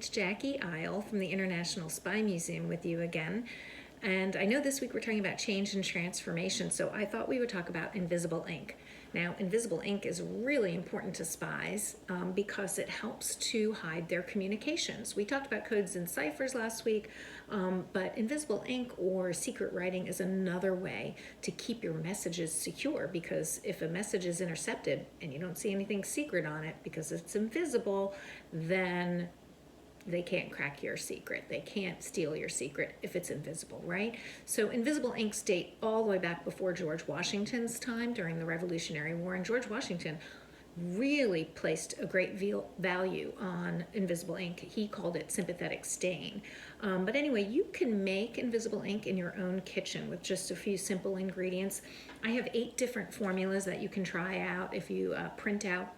it's Jackie Isle from the International Spy Museum with you again. And I know this week we're talking about change and transformation, so I thought we would talk about invisible ink. Now, invisible ink is really important to spies because it helps to hide their communications. We talked about codes and ciphers last week, but invisible ink or secret writing is another way to keep your messages secure, because if a message is intercepted and you don't see anything secret on it because it's invisible, then they can't crack your secret. They can't steal your secret if it's invisible, right? So invisible inks date all the way back before George Washington's time during the Revolutionary War. And George Washington really placed a great value on invisible ink. He called it sympathetic stain. But anyway, you can make invisible ink in your own kitchen with just a few simple ingredients. I have 8 different formulas that you can try out if you print out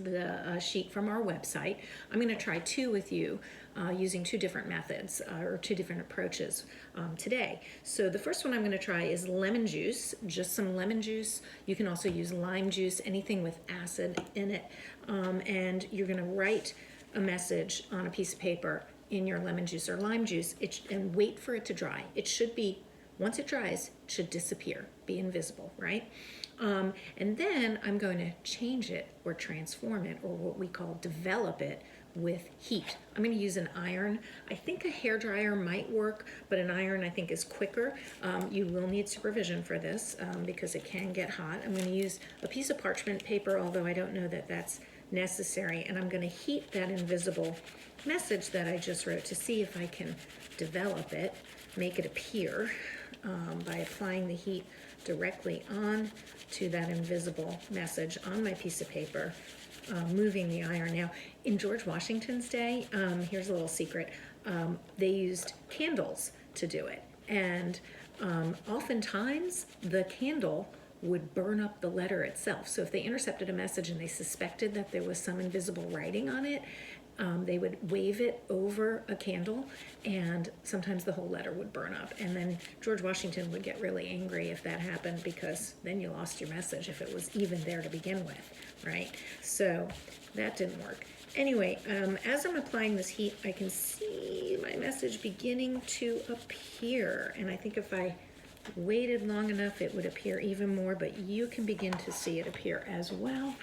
the sheet from our website. I'm going to try 2 with you using 2 different methods or 2 different approaches today. So the first one I'm going to try is lemon juice, just some lemon juice. You can also use lime juice, anything with acid in it. And you're going to write a message on a piece of paper in your lemon juice or lime juice and wait for it to dry. It should be, once it dries, it should disappear, be invisible, right? And then I'm going to change it or transform it, or what we call develop it, with heat. I'm going to use an iron. I think a hairdryer might work, but an iron I think is quicker. You will need supervision for this because it can get hot. I'm going to use a piece of parchment paper, although I don't know that that's necessary, and I'm going to heat that invisible message that I just wrote to see if I can develop it, make it appear by applying the heat directly on to that invisible message on my piece of paper, moving the iron. Now, in George Washington's day, here's a little secret, they used candles to do it. And oftentimes the candle would burn up the letter itself. So if they intercepted a message and they suspected that there was some invisible writing on it, they would wave it over a candle, and sometimes the whole letter would burn up. And then George Washington would get really angry if that happened, because then you lost your message if it was even there to begin with, right? So that didn't work. Anyway, as I'm applying this heat, I can see my message beginning to appear. And I think if I waited long enough, it would appear even more, but you can begin to see it appear as well.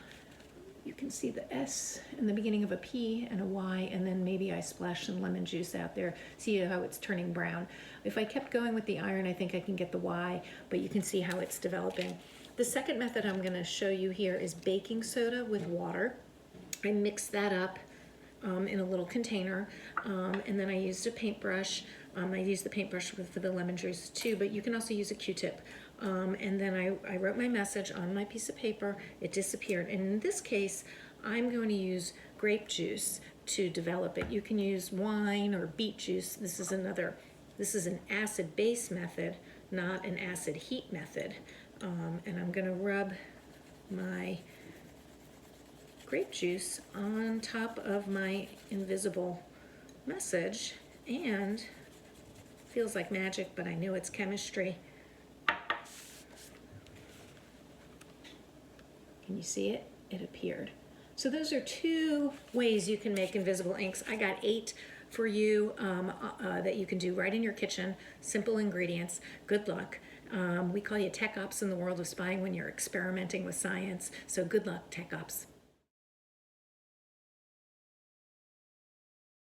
You can see the S in the beginning of a P and a Y, and then maybe I splash some lemon juice out there. See how it's turning brown. If I kept going with the iron, I think I can get the Y, but you can see how it's developing. The second method I'm going to show you here is baking soda with water. I mixed that up in a little container, and then I used a paintbrush. I used the paintbrush for the lemon juice too, but you can also use a Q-tip. And then I wrote my message on my piece of paper. It disappeared. And in this case, I'm going to use grape juice to develop it. You can use wine or beet juice. This is an acid base method, not an acid heat method. And I'm going to rub my grape juice on top of my invisible message, and feels like magic, but I know it's chemistry. Can you see it? It appeared. So those are 2 ways you can make invisible inks. I got 8 for you that you can do right in your kitchen. Simple ingredients. Good luck. We call you tech ops in the world of spying when you're experimenting with science. So good luck, tech ops.